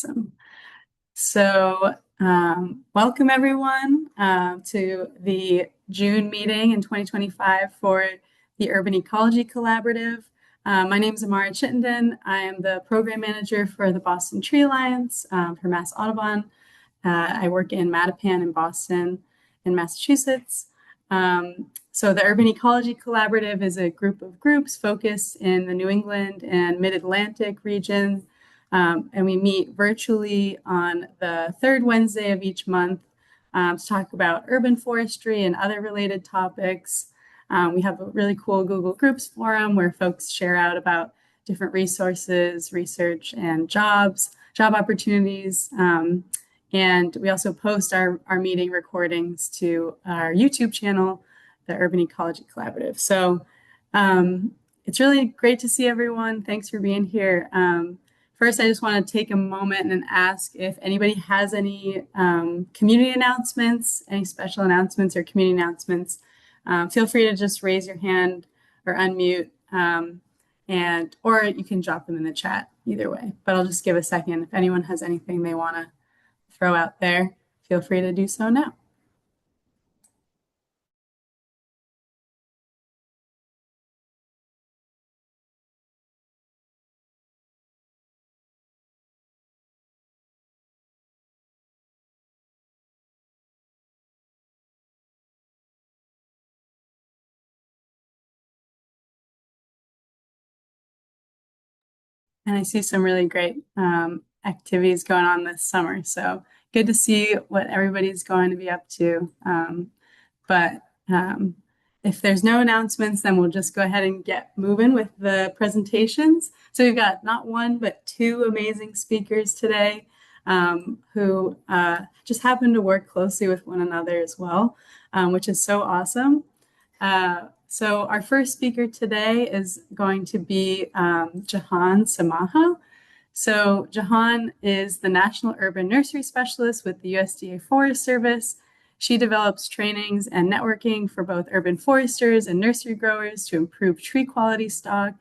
Awesome. So, welcome everyone to the June meeting in 2025 for the Urban Ecology Collaborative. My name is Amara Chittenden. I am the program manager for the Boston Tree Alliance for Mass Audubon. I work in Mattapan in Boston in Massachusetts. So the Urban Ecology Collaborative is a group of groups focused in the New England and Mid-Atlantic region. And we meet virtually on the third Wednesday of each month to talk about urban forestry and other related topics. We have a really cool Google Groups forum where folks share out about different resources, research, and job opportunities. And we also post our meeting recordings to our YouTube channel, the Urban Ecology Collaborative. So it's really great to see everyone. Thanks for being here. First, I just want to take a moment and ask if anybody has any community announcements, any special announcements or community announcements. Feel free to just raise your hand or unmute, or you can drop them in the chat either way. But I'll just give a second. If anyone has anything they want to throw out there, feel free to do so now. And I see some really great activities going on this summer. So good to see what everybody's going to be up to. But if there's no announcements, then we'll just go ahead and get moving with the presentations. So we've got not one, but two amazing speakers today who just happen to work closely with one another as well, which is so awesome. So our first speaker today is going to be Jehane Samaha. So Jehane is the National Urban Nursery Specialist with the USDA Forest Service. She develops trainings and networking for both urban foresters and nursery growers to improve tree stock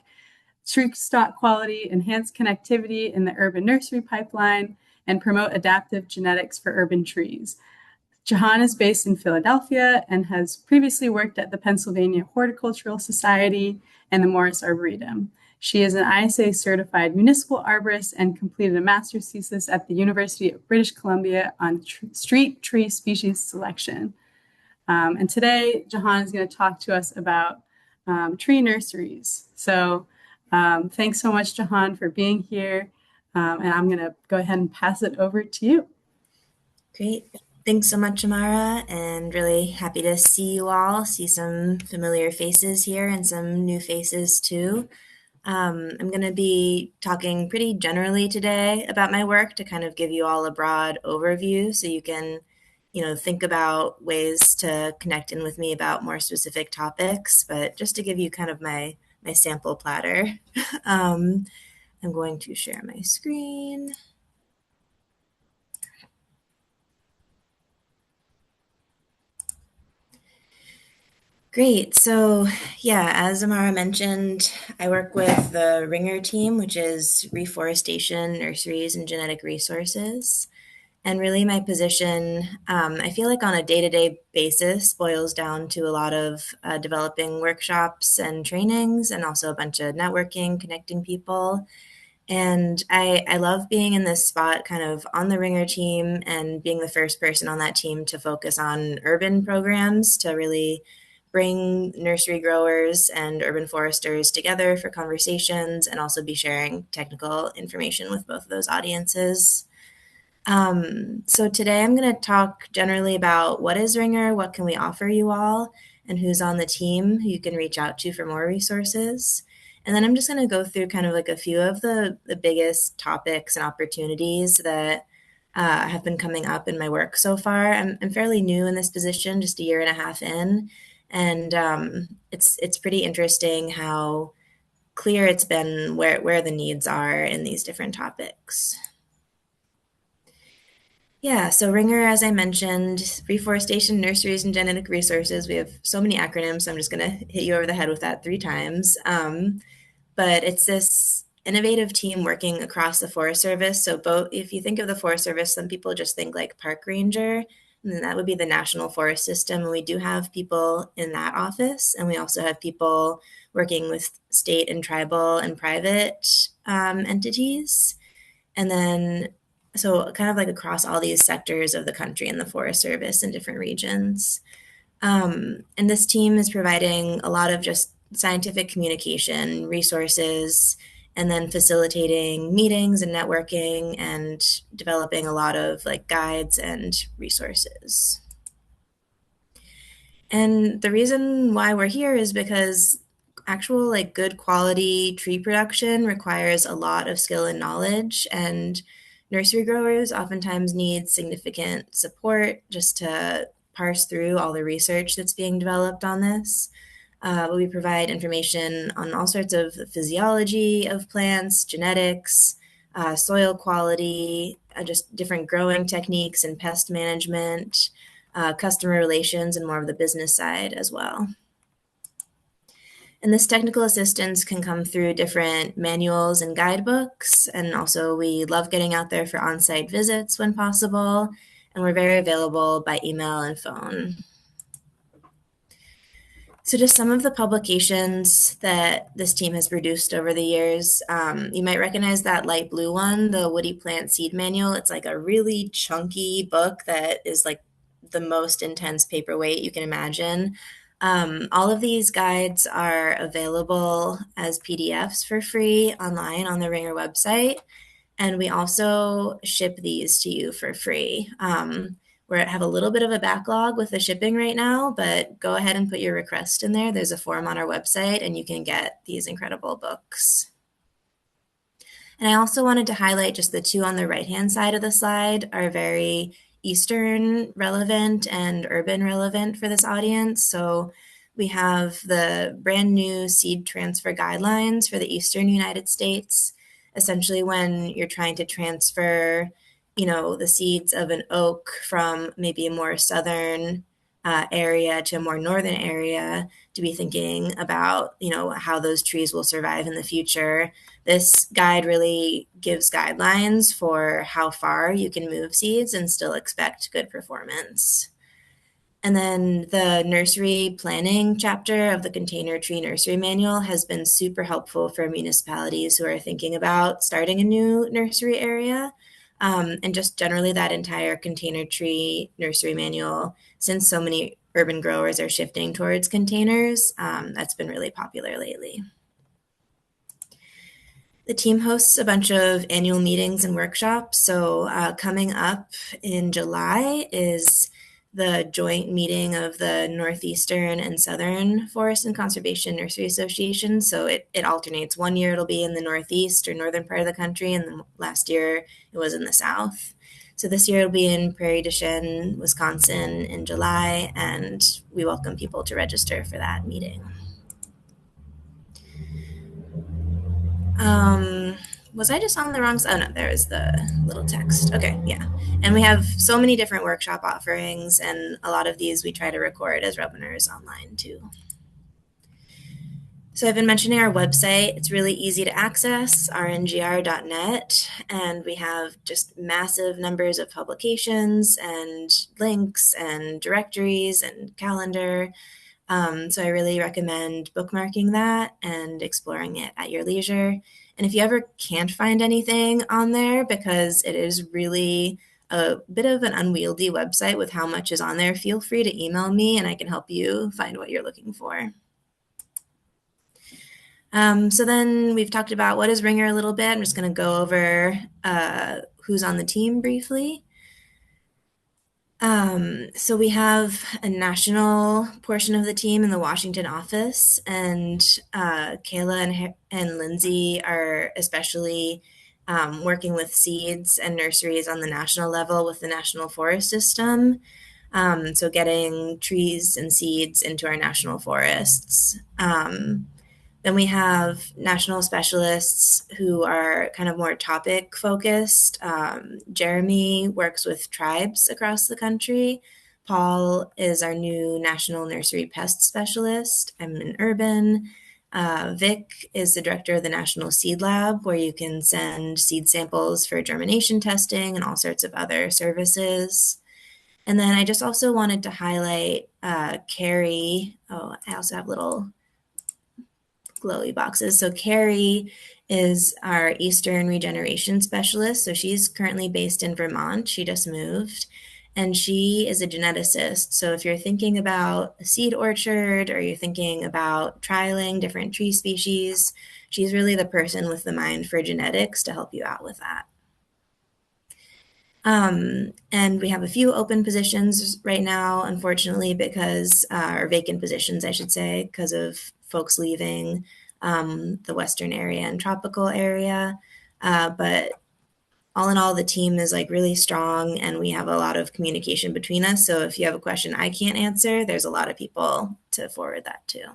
quality, enhance connectivity in the urban nursery pipeline, and promote adaptive genetics for urban trees. Jehane is based in Philadelphia and has previously worked at the Pennsylvania Horticultural Society and the Morris Arboretum. She is an ISA certified municipal arborist and completed a master's thesis at the University of British Columbia on street tree species selection. And today, Jehane is going to talk to us about tree nurseries. So thanks so much, Jehane, for being here. And I'm going to go ahead and pass it over to you. Great. Thanks so much, Amara, and really happy to see you all, see some familiar faces here and some new faces too. I'm going to be talking pretty generally today about my work to kind of give you all a broad overview so you can, think about ways to connect in with me about more specific topics, but just to give you kind of my sample platter. I'm going to share my screen. Great. So yeah, as Amara mentioned, I work with the RINGER team, which is Reforestation, Nurseries, and Genetic Resources. And really my position, I feel like on a day-to-day basis, boils down to a lot of developing workshops and trainings, and also a bunch of networking, connecting people. And I love being in this spot kind of on the RINGER team and being the first person on that team to focus on urban programs to really bring nursery growers and urban foresters together for conversations and also be sharing technical information with both of those audiences. So today I'm going to talk generally about what is RINGER, what can we offer you all, and who's on the team who you can reach out to for more resources. And then I'm just going to go through kind of like a few of the biggest topics and opportunities that have been coming up in my work so far. I'm fairly new in this position, just a year and a half in. And it's pretty interesting how clear it's been where the needs are in these different topics. Yeah, so RINGER, as I mentioned, Reforestation, Nurseries, and Genetic Resources. We have so many acronyms, so I'm just going to hit you over the head with that 3 times. But it's this innovative team working across the Forest Service. So both, if you think of the Forest Service, some people just think like park ranger, and then that would be the National Forest System. And we do have people in that office, and we also have people working with state and tribal and private entities. And then, so kind of like across all these sectors of the country in the Forest Service in different regions. And this team is providing a lot of just scientific communication, resources, and then facilitating meetings and networking and developing a lot of like guides and resources. And the reason why we're here is because actual like good quality tree production requires a lot of skill and knowledge, and nursery growers oftentimes need significant support just to parse through all the research that's being developed on this. But we provide information on all sorts of physiology of plants, genetics, soil quality, just different growing techniques and pest management, customer relations, and more of the business side as well. And this technical assistance can come through different manuals and guidebooks. And also, we love getting out there for on site visits when possible. And we're very available by email and phone. So, just some of the publications that this team has produced over the years. You might recognize that light blue one, the Woody Plant Seed Manual. It's like a really chunky book that is like the most intense paperweight you can imagine. All of these guides are available as PDFs for free online on the Ringer website. And we also ship these to you for free. We have a little bit of a backlog with the shipping right now, but go ahead and put your request in there. There's a form on our website, and you can get these incredible books. And I also wanted to highlight just the two on the right-hand side of the slide are very Eastern relevant and urban relevant for this audience. So we have the brand new seed transfer guidelines for the Eastern United States. Essentially, when you're trying to transfer, the seeds of an oak from maybe a more southern area to a more northern area, to be thinking about, how those trees will survive in the future. This guide really gives guidelines for how far you can move seeds and still expect good performance. And then the nursery planning chapter of the Container Tree Nursery Manual has been super helpful for municipalities who are thinking about starting a new nursery area. And just generally that entire Container Tree Nursery Manual, since so many urban growers are shifting towards containers, that's been really popular lately. The team hosts a bunch of annual meetings and workshops. So coming up in July is the joint meeting of the Northeastern and Southern Forest and Conservation Nursery Association. So it alternates. One year it'll be in the Northeast or northern part of the country, and then last year it was in the South. So this year it'll be in Prairie du Chien, Wisconsin in July, and we welcome people to register for that meeting. Was I just on the wrong side? Oh, no, there is the little text. Okay, yeah. And we have so many different workshop offerings, and a lot of these we try to record as webinars online too. So I've been mentioning our website. It's really easy to access, rngr.net, and we have just massive numbers of publications and links and directories and calendar. So I really recommend bookmarking that and exploring it at your leisure. And if you ever can't find anything on there, because it is really a bit of an unwieldy website with how much is on there, feel free to email me and I can help you find what you're looking for. So then we've talked about what is Ringer a little bit. I'm just going to go over who's on the team briefly. So we have a national portion of the team in the Washington office, and Kayla and Lindsay are especially working with seeds and nurseries on the national level with the National Forest System. So getting trees and seeds into our national forests. Then we have national specialists who are kind of more topic focused. Jeremy works with tribes across the country. Paul is our new national nursery pest specialist. I'm an urban. Vic is the director of the National Seed Lab, where you can send seed samples for germination testing and all sorts of other services. And then I just also wanted to highlight Carrie. Oh, I also have little glowy boxes. So Carrie is our Eastern Regeneration Specialist. So she's currently based in Vermont. She just moved. And she is a geneticist. So if you're thinking about a seed orchard or you're thinking about trialing different tree species, she's really the person with the mind for genetics to help you out with that. And we have a few open positions right now, unfortunately, because, or vacant positions, I should say, because of folks leaving the Western area and tropical area. But all in all, the team is like really strong and we have a lot of communication between us. So if you have a question I can't answer, there's a lot of people to forward that to.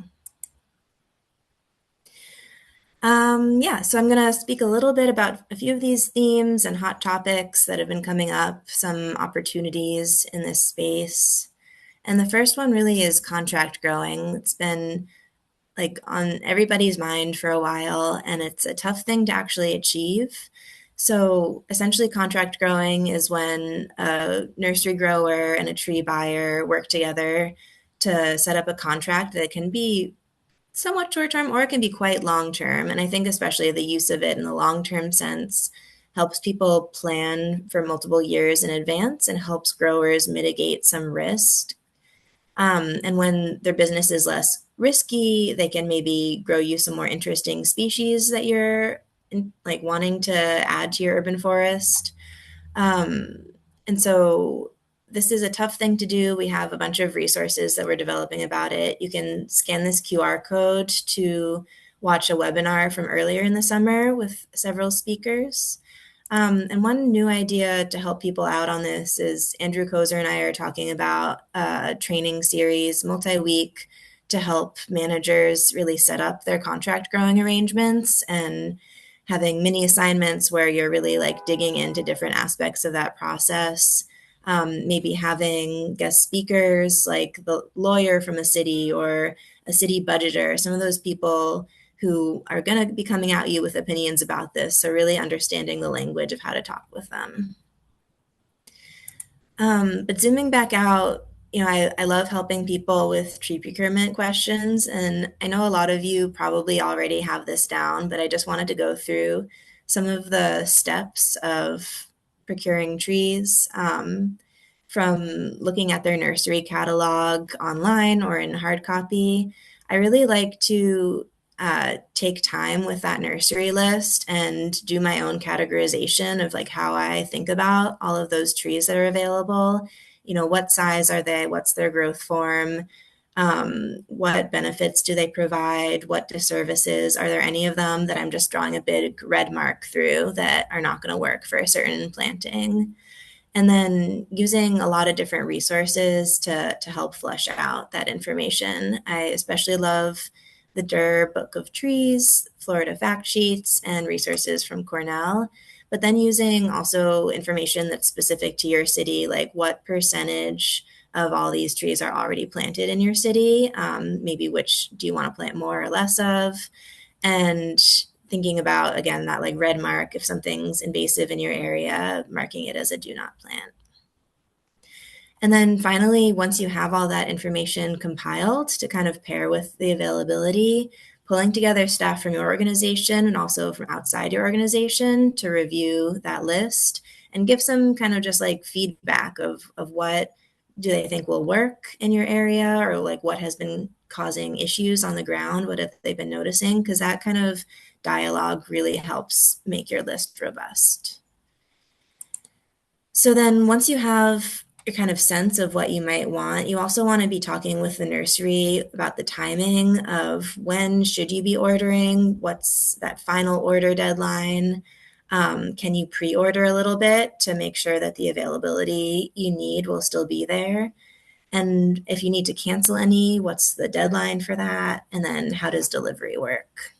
Yeah, so I'm going to speak a little bit about a few of these themes and hot topics that have been coming up, some opportunities in this space. And the first one really is contract growing. It's been like on everybody's mind for a while, and it's a tough thing to actually achieve. So essentially, contract growing is when a nursery grower and a tree buyer work together to set up a contract that can be somewhat short term or it can be quite long term. And I think especially the use of it in the long term sense helps people plan for multiple years in advance and helps growers mitigate some risk. And when their business is less risky, they can maybe grow you some more interesting species that you're like wanting to add to your urban forest. And so this is a tough thing to do. We have a bunch of resources that we're developing about it. You can scan this QR code to watch a webinar from earlier in the summer with several speakers. And one new idea to help people out on this is Andrew Kozer and I are talking about a training series, multi-week, to help managers really set up their contract growing arrangements and having mini assignments where you're really like digging into different aspects of that process. Maybe having guest speakers like the lawyer from a city or a city budgeter, some of those people who are going to be coming at you with opinions about this. So really understanding the language of how to talk with them. But zooming back out, I love helping people with tree procurement questions. And I know a lot of you probably already have this down, but I just wanted to go through some of the steps of procuring trees, from looking at their nursery catalog online or in hard copy. I really like to take time with that nursery list and do my own categorization of like how I think about all of those trees that are available. What size are they? What's their growth form? What benefits do they provide? What disservices? Are there any of them that I'm just drawing a big red mark through that are not going to work for a certain planting? And then using a lot of different resources to help flesh out that information. I especially love the Durr Book of Trees, Florida fact sheets, and resources from Cornell. But then using also information that's specific to your city, like what percentage of all these trees are already planted in your city, maybe which do you want to plant more or less of, and thinking about, again, that like red mark, if something's invasive in your area, marking it as a do not plant. And then finally, once you have all that information compiled to kind of pair with the availability, pulling together staff from your organization and also from outside your organization to review that list and give some kind of just like feedback of what do they think will work in your area, or like what has been causing issues on the ground, what have they been noticing, because that kind of dialogue really helps make your list robust. So then once you have your kind of sense of what you might want, you also want to be talking with the nursery about the timing of when should you be ordering, what's that final order deadline, can you pre-order a little bit to make sure that the availability you need will still be there? And if you need to cancel any, what's the deadline for that? And then how does delivery work?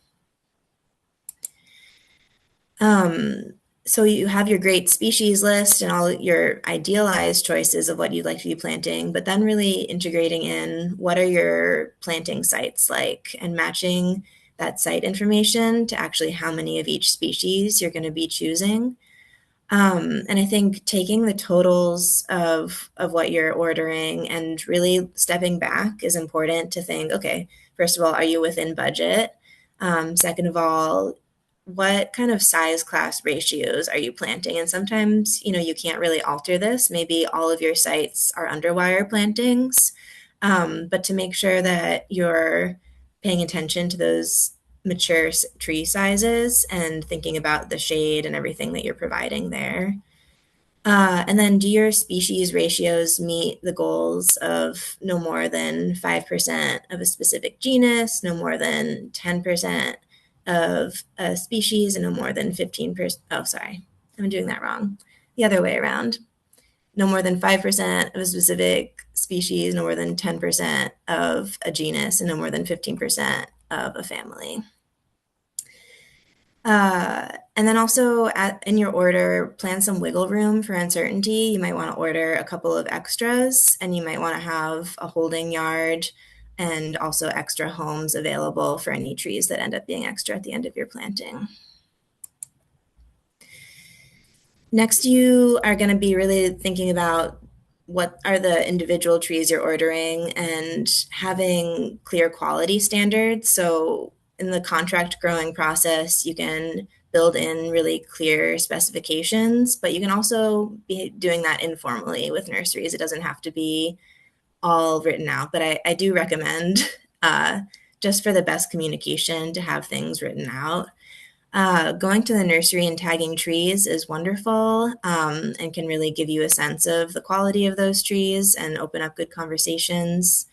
So you have your great species list and all your idealized choices of what you'd like to be planting, but then really integrating in what are your planting sites like and matching that site information to actually how many of each species you're going to be choosing. And I think taking the totals of what you're ordering and really stepping back is important to think, okay, first of all, are you within budget? Second of all, what kind of size class ratios are you planting? And sometimes, you can't really alter this. Maybe all of your sites are underwire plantings, but to make sure that you're paying attention to those mature tree sizes and thinking about the shade and everything that you're providing there. And then do your species ratios meet the goals of no more than 5% of a specific genus, no more than 10% of a species, and no more than 15%? Oh, sorry, I'm doing that wrong. The other way around. No more than 5% of a specific species, no more than 10% of a genus, and no more than 15% of a family. And then also in your order, plan some wiggle room for uncertainty. You might want to order a couple of extras, and you might want to have a holding yard and also extra homes available for any trees that end up being extra at the end of your planting. Next, you are going to be really thinking about what are the individual trees you're ordering and having clear quality standards. So in the contract growing process, you can build in really clear specifications, but you can also be doing that informally with nurseries. It doesn't have to be all written out, but I do recommend, just for the best communication, to have things written out. Going to the nursery and tagging trees is wonderful, and can really give you a sense of the quality of those trees and open up good conversations.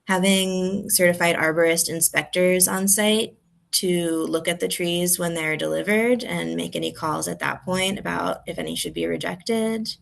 Having certified arborist inspectors on site to look at the trees when they're delivered and make any calls at that point about if any should be rejected.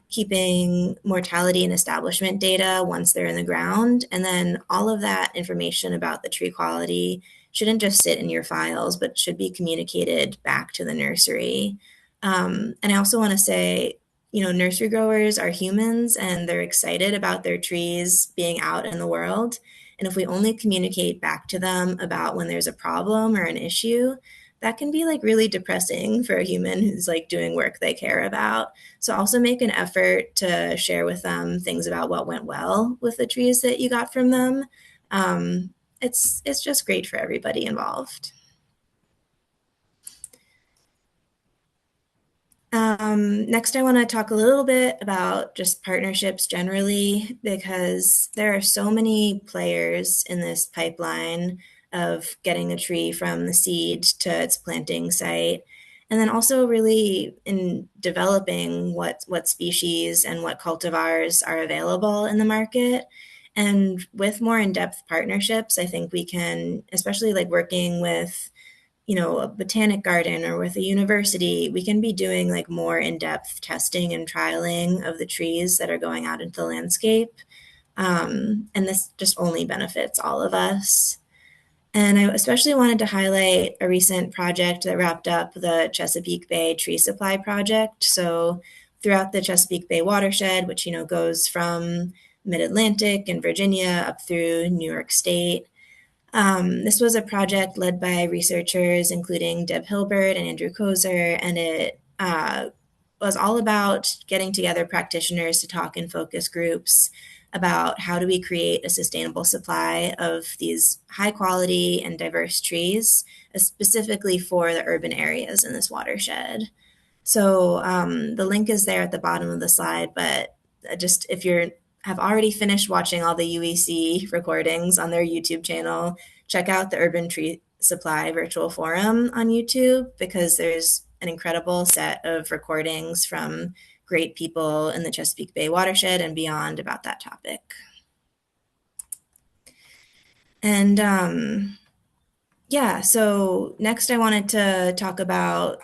Keeping mortality and establishment data once they're in the ground. And then all of that information about the tree quality shouldn't just sit in your files, but should be communicated back to the nursery. And I also want to say, nursery growers are humans and they're excited about their trees being out in the world. And if we only communicate back to them about when there's a problem or an issue, that can be like really depressing for a human who's like doing work they care about. So also make an effort to share with them things about what went well with the trees that you got from them. It's just great for everybody involved. Next, I want to talk a little bit about just partnerships generally, because there are so many players in this pipeline of getting a tree from the seed to its planting site. And then also really in developing what species and what cultivars are available in the market. And with more in-depth partnerships, I think we can, especially like working with a botanic garden or with a university, we can be doing like more in-depth testing and trialing of the trees that are going out into the landscape. And this just only benefits all of us. And I especially wanted to highlight a recent project that wrapped up, the Chesapeake Bay Tree Supply Project. So throughout the Chesapeake Bay watershed, which, goes from Mid-Atlantic and Virginia up through New York State, this was a project led by researchers including Deb Hilbert and Andrew Kozer, and it was all about getting together practitioners to talk in focus groups about how do we create a sustainable supply of these high quality and diverse trees, specifically for the urban areas in this watershed. So the link is there at the bottom of the slide, but just if you have already finished watching all the UEC recordings on their YouTube channel, check out the Urban Tree Supply Virtual Forum on YouTube, because there's an incredible set of recordings from great people in the Chesapeake Bay watershed and beyond about that topic. And yeah, so next I wanted to talk about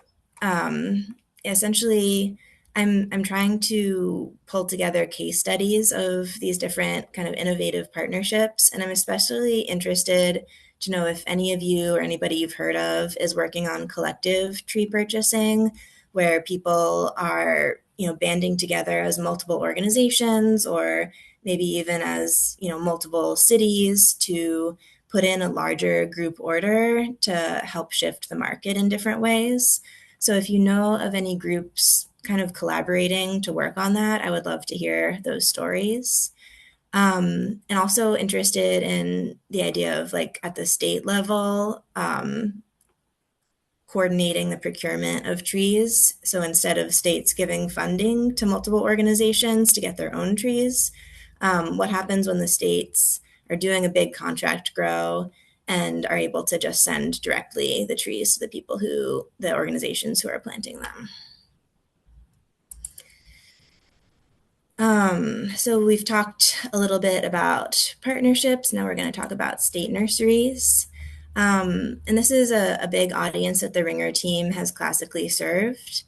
essentially I'm trying to pull together case studies of these different kind of innovative partnerships, and I'm especially interested to know if any of you or anybody you've heard of is working on collective tree purchasing, where people are banding together as multiple organizations or maybe even as multiple cities to put in a larger group order to help shift the market in different ways. So if you know of any groups kind of collaborating to work on that, I would love to hear those stories. And also interested in the idea of like at the state level, coordinating the procurement of trees. So instead of states giving funding to multiple organizations to get their own trees, what happens when the states are doing a big contract grow and are able to just send directly the trees to the people the organizations who are planting them? So we've talked a little bit about partnerships. Now we're going to talk about state nurseries. And this is a big audience that the Ringer team has classically served.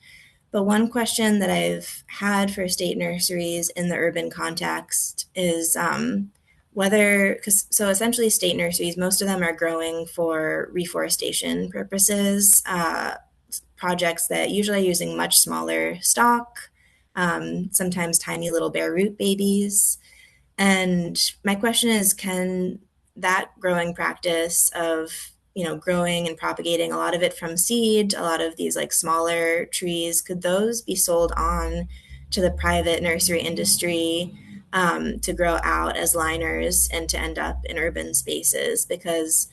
But one question that I've had for state nurseries in the urban context is so essentially state nurseries, most of them are growing for reforestation purposes, projects that usually are using much smaller stock, sometimes tiny little bare root babies. And my question is, can that growing practice of, growing and propagating a lot of it from seed, a lot of these like smaller trees, could those be sold on to the private nursery industry to grow out as liners and to end up in urban spaces? Because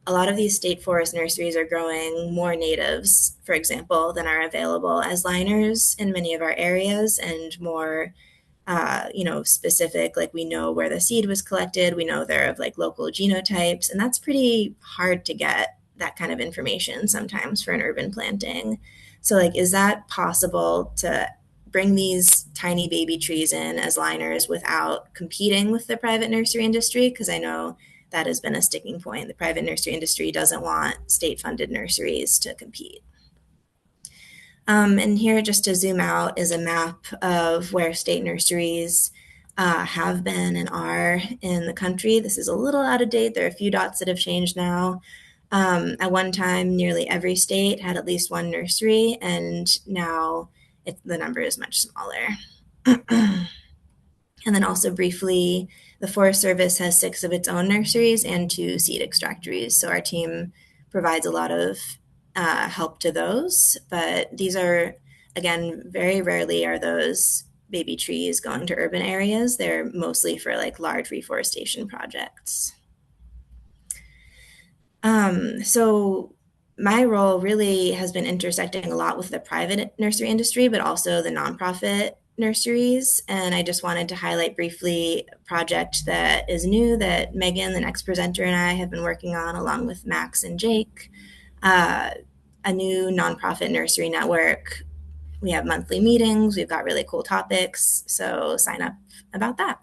a lot of these state forest nurseries are growing more natives, for example, than are available as liners in many of our areas, and more specific, like we know where the seed was collected, we know they're of like local genotypes, and that's pretty hard to get that kind of information sometimes for an urban planting. So like, is that possible to bring these tiny baby trees in as liners without competing with the private nursery industry? Because I know that has been a sticking point. The private nursery industry doesn't want state-funded nurseries to compete. And here, just to zoom out, is a map of where state nurseries have been and are in the country. This is a little out of date. There are a few dots that have changed now. At one time, nearly every state had at least one nursery, and now the number is much smaller. And then also briefly, the Forest Service has 6 of its own nurseries and 2 seed extractories. So our team provides a lot of help to those. But these are, again, very rarely are those baby trees going to urban areas. They're mostly for like large reforestation projects. So my role really has been intersecting a lot with the private nursery industry, but also the nonprofit nurseries. And I just wanted to highlight briefly a project that is new that Megan, the next presenter, and I have been working on along with Max and Jake, a new nonprofit nursery network. We have monthly meetings. We've got really cool topics. So sign up about that.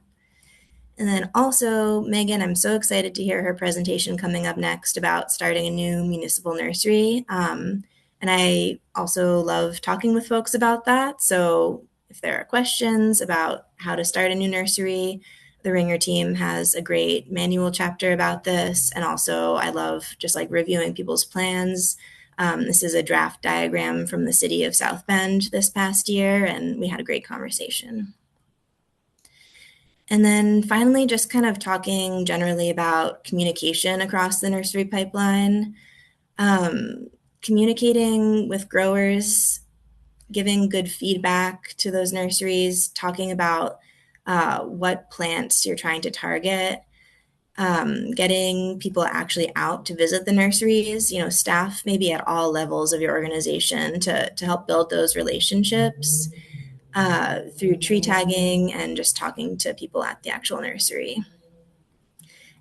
And then also, Megan, I'm so excited to hear her presentation coming up next about starting a new municipal nursery. And I also love talking with folks about that. So if there are questions about how to start a new nursery, the Ringer team has a great manual chapter about this. And also, I love just like reviewing people's plans. This is a draft diagram from the city of South Bend this past year, and we had a great conversation. And then finally, just kind of talking generally about communication across the nursery pipeline, communicating with growers, giving good feedback to those nurseries, talking about what plants you're trying to target, getting people actually out to visit the nurseries, staff maybe at all levels of your organization to help build those relationships. Through tree tagging and just talking to people at the actual nursery.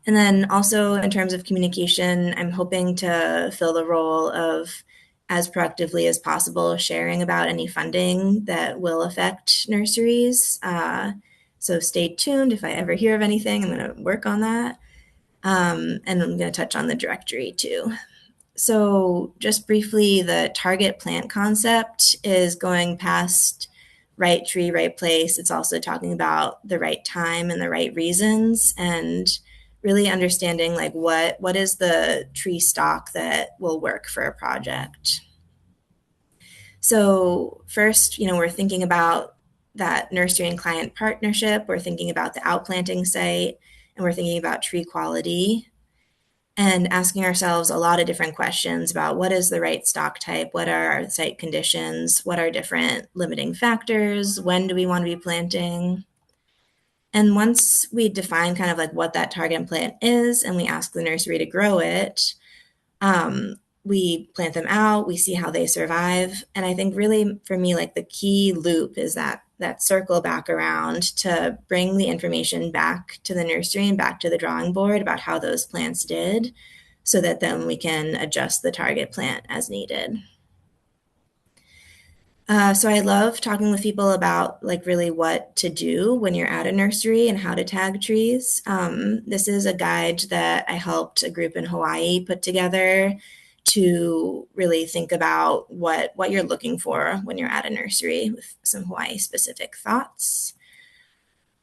And then also in terms of communication, I'm hoping to fill the role of, as proactively as possible, sharing about any funding that will affect nurseries. So stay tuned. If I ever hear of anything, I'm going to work on that. And I'm going to touch on the directory too. So just briefly, the target plant concept is going past right tree, right place. It's also talking about the right time and the right reasons, and really understanding like what is the tree stock that will work for a project. So first, we're thinking about that nursery and client partnership. We're thinking about the outplanting site, and we're thinking about tree quality. and asking ourselves a lot of different questions about what is the right stock type, what are our site conditions, what are different limiting factors, when do we want to be planting. And once we define kind of like what that target plant is and we ask the nursery to grow it, um, we plant them out, we see how they survive. And I think really for me, like the key loop is that circle back around to bring the information back to the nursery and back to the drawing board about how those plants did so that then we can adjust the target plant as needed. So I love talking with people about like really what to do when you're at a nursery and how to tag trees. This is a guide that I helped a group in Hawaii put together to really think about what you're looking for when you're at a nursery with some Hawaii specific thoughts.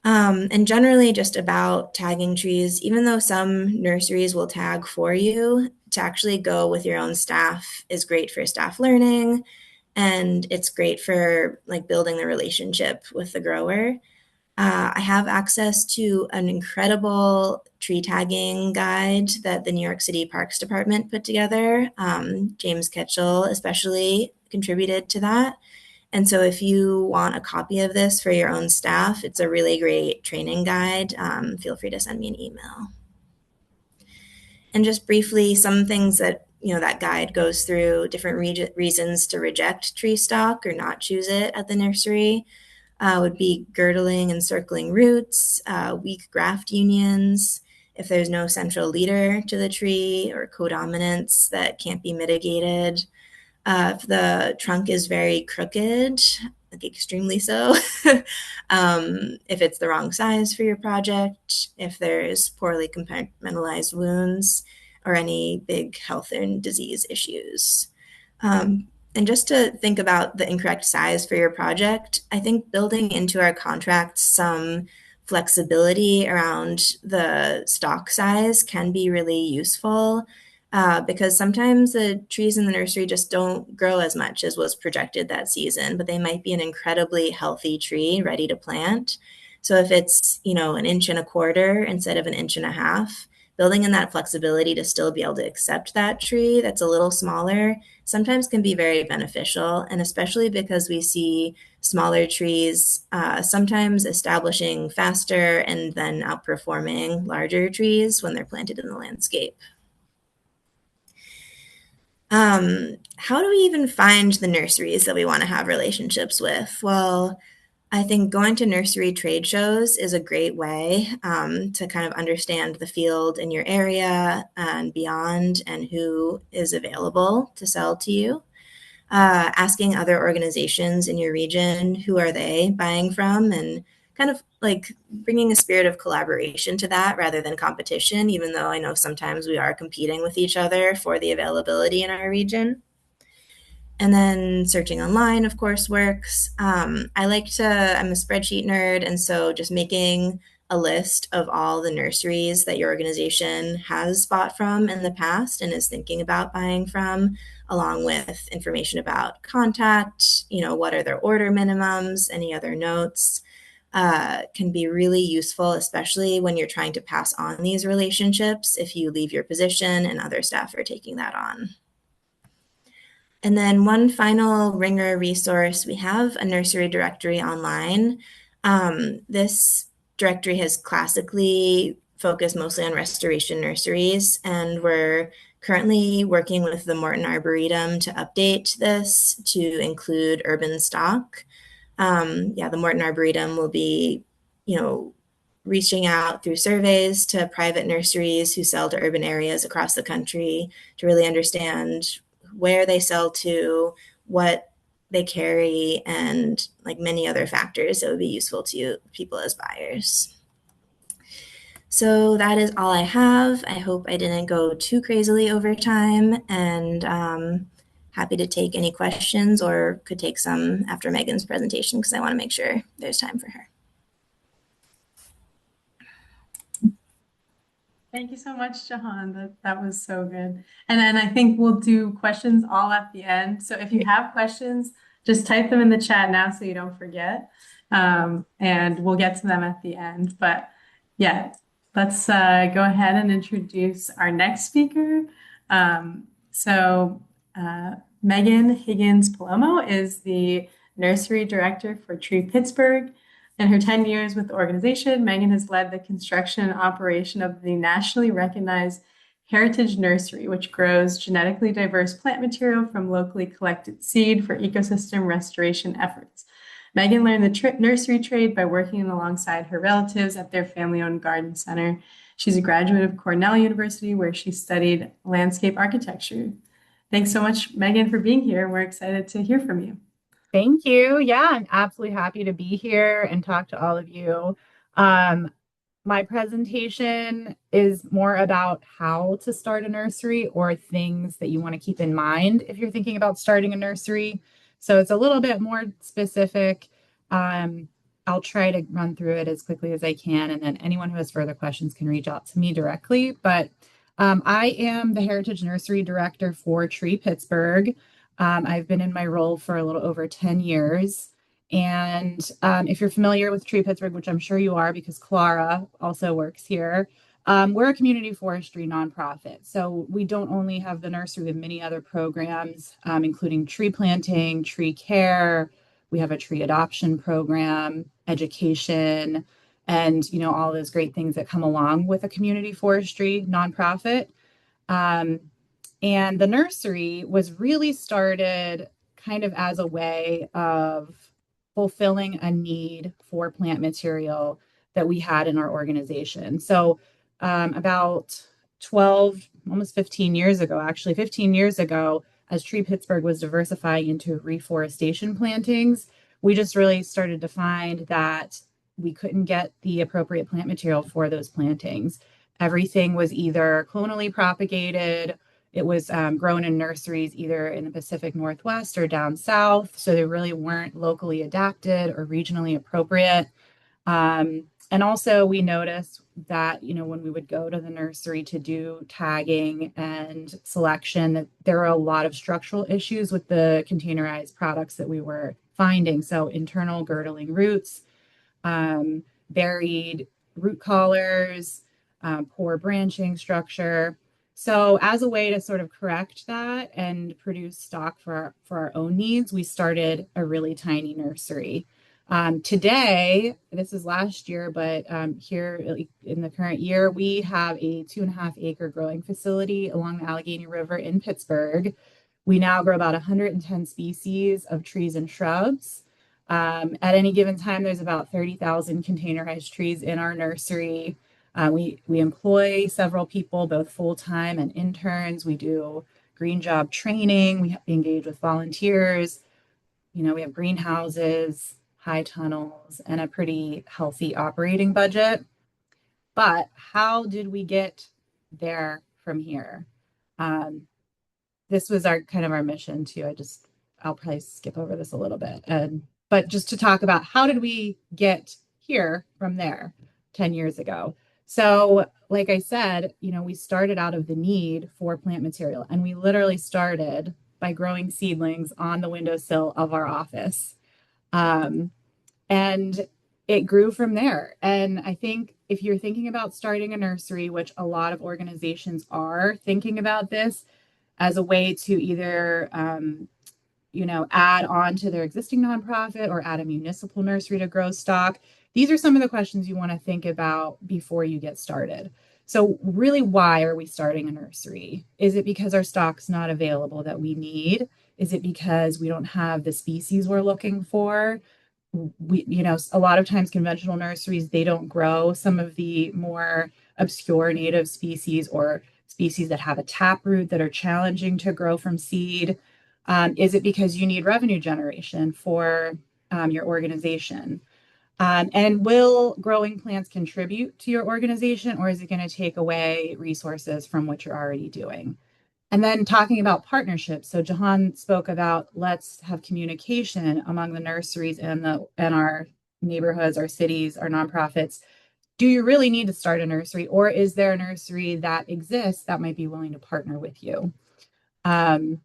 And generally just about tagging trees, even though some nurseries will tag for you, to actually go with your own staff is great for staff learning, and it's great for like building the relationship with the grower. I have access to an incredible tree tagging guide that the New York City Parks Department put together. James Ketchell especially contributed to that. And so if you want a copy of this for your own staff, it's a really great training guide. Feel free to send me an email. And just briefly, some things that that guide goes through different reasons to reject tree stock or not choose it at the nursery would be girdling and circling roots, weak graft unions, if there's no central leader to the tree or codominance that can't be mitigated, if the trunk is very crooked, like extremely so, if it's the wrong size for your project, if there's poorly compartmentalized wounds, or any big health and disease issues. And just to think about the incorrect size for your project, I think building into our contracts some flexibility around the stock size can be really useful because sometimes the trees in the nursery just don't grow as much as was projected that season, but they might be an incredibly healthy tree ready to plant. So if it's, an inch and a quarter instead of an inch and a half, building in that flexibility to still be able to accept that tree that's a little smaller sometimes can be very beneficial. And especially because we see smaller trees sometimes establishing faster and then outperforming larger trees when they're planted in the landscape. How do we even find the nurseries that we want to have relationships with? Well, I think going to nursery trade shows is a great way to kind of understand the field in your area and beyond and who is available to sell to you. Asking other organizations in your region, who are they buying from, and kind of like bringing a spirit of collaboration to that rather than competition, even though I know sometimes we are competing with each other for the availability in our region. And then searching online, of course, works. I'm a spreadsheet nerd. And so just making a list of all the nurseries that your organization has bought from in the past and is thinking about buying from, along with information about contact, what are their order minimums, any other notes, can be really useful, especially when you're trying to pass on these relationships if you leave your position and other staff are taking that on. And then one final Ringer resource, we have a nursery directory online. This directory has classically focused mostly on restoration nurseries, and we're currently working with the Morton Arboretum to update this to include urban stock. The Morton Arboretum will be, reaching out through surveys to private nurseries who sell to urban areas across the country to really understand where they sell to, what they carry, and like many other factors that would be useful to people as buyers. So that is all I have. I hope I didn't go too crazily over time, and happy to take any questions or could take some after Megan's presentation because I want to make sure there's time for her. Thank you so much, Jehane. That was so good. And then I think we'll do questions all at the end. So if you have questions, just type them in the chat now so you don't forget. And we'll get to them at the end. But yeah, Let's go ahead and introduce our next speaker. Um, so, Megan Higgins Palomo is the Nursery Director for Tree Pittsburgh. In her 10 years with the organization, Megan has led the construction and operation of the nationally recognized Heritage Nursery, which grows genetically diverse plant material from locally collected seed for ecosystem restoration efforts. Megan learned the nursery trade by working alongside her relatives at their family-owned garden center. She's a graduate of Cornell University, where she studied landscape architecture. Thanks so much, Megan, for being here. We're excited to hear from you. Thank you. Yeah, I'm absolutely happy to be here and talk to all of you. Um, my presentation is more about how to start a nursery or things that you want to keep in mind if you're thinking about starting a nursery. So it's a little bit more specific. Um, I'll try to run through it as quickly as I can, and then anyone who has further questions can reach out to me directly. But I am the Heritage Nursery Director for Tree Pittsburgh. I've been in my role for a little over 10 years. And if you're familiar with Tree Pittsburgh, which I'm sure you are because Clara also works here, we're a community forestry nonprofit. So we don't only have the nursery, we have many other programs, including tree planting, tree care. We have a tree adoption program, education, and all those great things that come along with a community forestry nonprofit. Um, and the nursery was really started kind of as a way of fulfilling a need for plant material that we had in our organization. So, about 12, almost 15 years ago, actually, 15 years ago, as Tree Pittsburgh was diversifying into reforestation plantings, we just really started to find that we couldn't get the appropriate plant material for those plantings. Everything was either clonally propagated, it was grown in nurseries either in the Pacific Northwest or down south, so they really weren't locally adapted or regionally appropriate. And also, we noticed that when we would go to the nursery to do tagging and selection, that there were a lot of structural issues with the containerized products that we were finding. So, internal girdling roots, buried root collars, poor branching structure. So, as a way to sort of correct that and produce stock for our own needs, we started a really tiny nursery. Today, this is last year, but here in the current year, we have a 2.5 acre growing facility along the Allegheny River in Pittsburgh. We now grow about 110 species of trees and shrubs. At any given time, there's about 30,000 containerized trees in our nursery. We employ several people, both full-time and interns. We do green job training. We engage with volunteers. We have greenhouses, high tunnels, and a pretty healthy operating budget. But how did we get there from here? Um, this was our kind of our mission too. I'll probably skip over this a little bit. But just to talk about how did we get here from there 10 years ago? So, like I said, we started out of the need for plant material, and we literally started by growing seedlings on the windowsill of our office. Um, and it grew from there. And I think if you're thinking about starting a nursery, which a lot of organizations are thinking about this as a way to either add on to their existing nonprofit or add a municipal nursery to grow stock. These are some of the questions you want to think about before you get started. So really, why are we starting a nursery? Is it because our stock's not available that we need? Is it because we don't have the species we're looking for? A lot of times conventional nurseries, they don't grow some of the more obscure native species or species that have a taproot that are challenging to grow from seed. Is it because you need revenue generation for your organization? And will growing plants contribute to your organization, or is it going to take away resources from what you're already doing? And then talking about partnerships. So Jehane spoke about let's have communication among the nurseries and our neighborhoods, our cities, our nonprofits. Do you really need to start a nursery, or is there a nursery that exists that might be willing to partner with you? And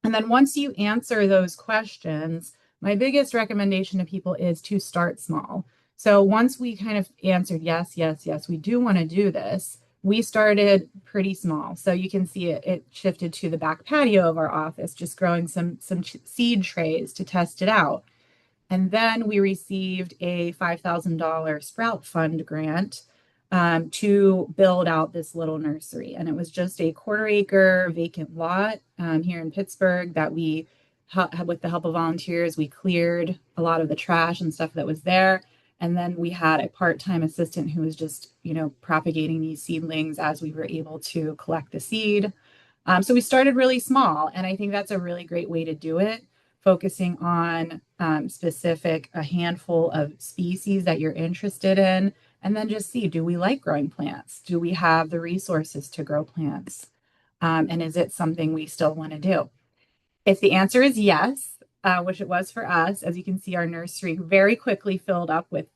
then once you answer those questions, my biggest recommendation to people is to start small. So once we kind of answered yes, yes, yes, we do want to do this, we started pretty small. So you can see it shifted to the back patio of our office, just growing some seed trays to test it out. And then we received a $5,000 Sprout Fund grant to build out this little nursery. And it was just a quarter-acre vacant lot here in Pittsburgh that we, with the help of volunteers, we cleared a lot of the trash and stuff that was there. And then we had a part-time assistant who was just, propagating these seedlings as we were able to collect the seed. So we started really small, and I think that's a really great way to do it, focusing on a handful of species that you're interested in, and then just see, do we like growing plants? Do we have the resources to grow plants? And is it something we still want to do? If the answer is yes, which it was for us, as you can see, our nursery very quickly filled up with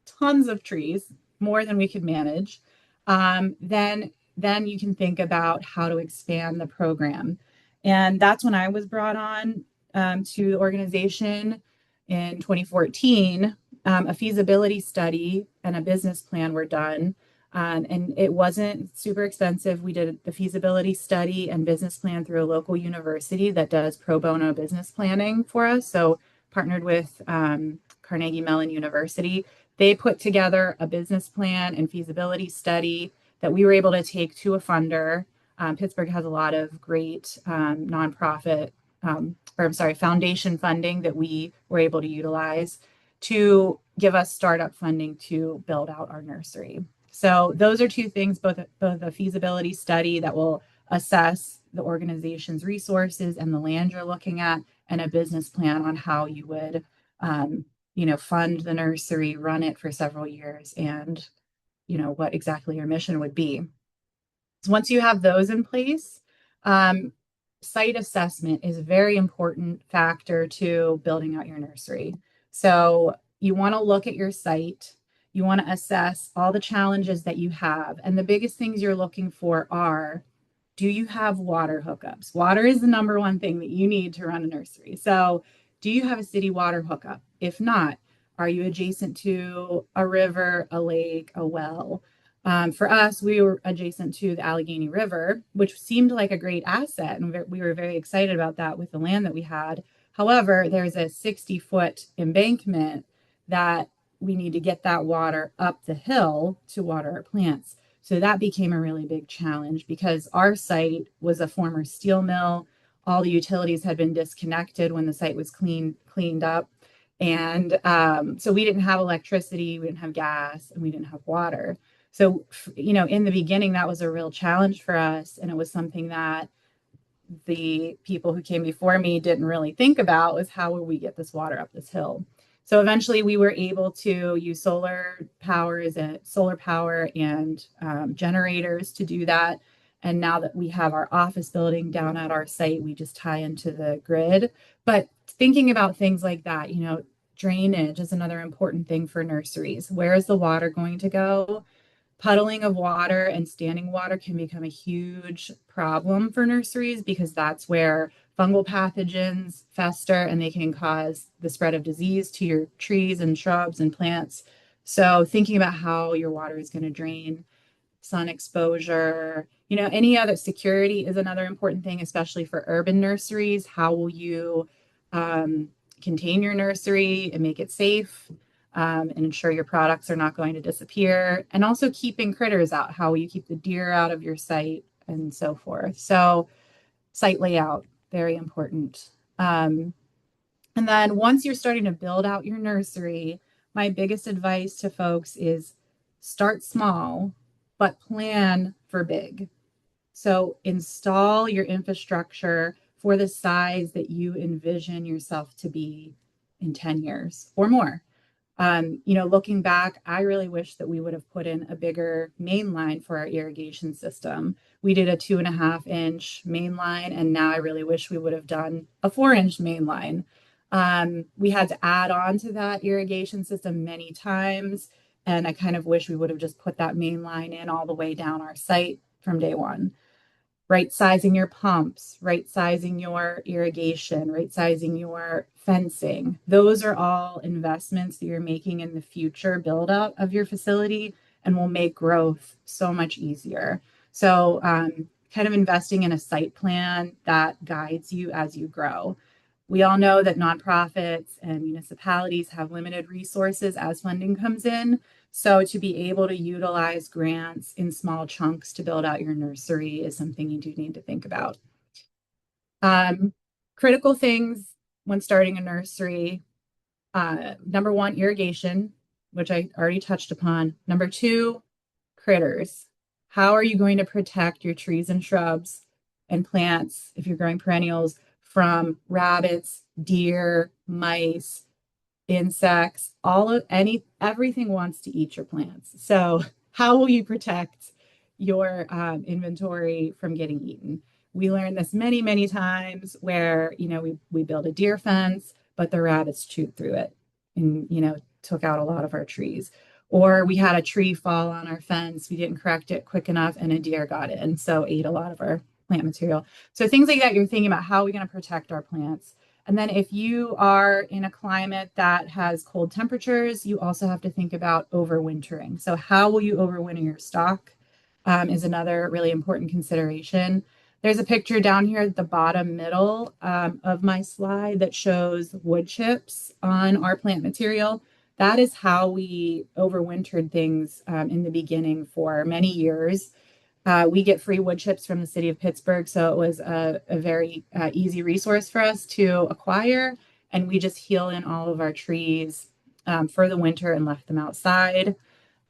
tons of trees, more than we could manage. Then you can think about how to expand the program. And that's when I was brought on to the organization in 2014. A feasibility study and a business plan were done. And it wasn't super expensive. We did the feasibility study and business plan through a local university that does pro bono business planning for us. So partnered with Carnegie Mellon University. They put together a business plan and feasibility study that we were able to take to a funder. Pittsburgh has a lot of great nonprofit, foundation funding that we were able to utilize to give us startup funding to build out our nursery. So those are two things, both a feasibility study that will assess the organization's resources and the land you're looking at, and a business plan on how you would fund the nursery, run it for several years, and what exactly your mission would be. So once you have those in place, site assessment is a very important factor to building out your nursery. So you want to look at your site, you want to assess all the challenges that you have, and the biggest things you're looking for are, do you have water hookups? Water is the number one thing that you need to run a nursery. So do you have a city water hookup? If not, are you adjacent to a river, a lake, a well? For us, we were adjacent to the Allegheny River, which seemed like a great asset, and we were very excited about that with the land that we had. However, there's a 60-foot embankment that we need to get that water up the hill to water our plants. So that became a really big challenge because our site was a former steel mill. All the utilities had been disconnected when the site was cleaned up. And so we didn't have electricity, we didn't have gas, and we didn't have water. So, in the beginning, that was a real challenge for us. And it was something that the people who came before me didn't really think about, was how will we get this water up this hill? So eventually we were able to use solar power and generators to do that. And now that we have our office building down at our site, we just tie into the grid. But thinking about things like that, drainage is another important thing for nurseries. Where is the water going to go? Puddling of water and standing water can become a huge problem for nurseries because that's where fungal pathogens fester and they can cause the spread of disease to your trees and shrubs and plants. So thinking about how your water is going to drain, sun exposure, any other security is another important thing, especially for urban nurseries. How will you contain your nursery and make it safe? And ensure your products are not going to disappear, and also keeping critters out. How will you keep the deer out of your site and so forth? So site layout, very important. And then once you're starting to build out your nursery, my biggest advice to folks is start small, but plan for big. So install your infrastructure for the size that you envision yourself to be in 10 years or more. Looking back, I really wish that we would have put in a bigger main line for our irrigation system. We did a 2.5-inch main line, and now I really wish we would have done a 4-inch main line. We had to add on to that irrigation system many times, and I kind of wish we would have just put that main line in all the way down our site from day one. right sizing your pumps, right sizing your irrigation, right sizing your fencing. Those are all investments that you're making in the future build out of your facility and will make growth so much easier. So, kind of investing in a site plan that guides you as you grow. We all know that nonprofits and municipalities have limited resources as funding comes in. So, to be able to utilize grants in small chunks to build out your nursery is something you do need to think about. Critical things when starting a nursery, number one, irrigation, which I already touched upon. Number two, critters. How are you going to protect your trees and shrubs and plants, if you're growing perennials, from rabbits, deer, mice, insects, everything wants to eat your plants. So how will you protect your inventory from getting eaten? We learned this many, many times where, we build a deer fence, but the rabbits chewed through it and, took out a lot of our trees. Or we had a tree fall on our fence. We didn't correct it quick enough and a deer got it and so ate a lot of our plant material. So things like that, you're thinking about how are we going to protect our plants? And then if you are in a climate that has cold temperatures, you also have to think about overwintering. So how will you overwinter your stock is another really important consideration. There's a picture down here at the bottom middle of my slide that shows wood chips on our plant material. That is how we overwintered things in the beginning for many years. We get free wood chips from the city of Pittsburgh, so it was a very easy resource for us to acquire. And we just heal in all of our trees for the winter and left them outside.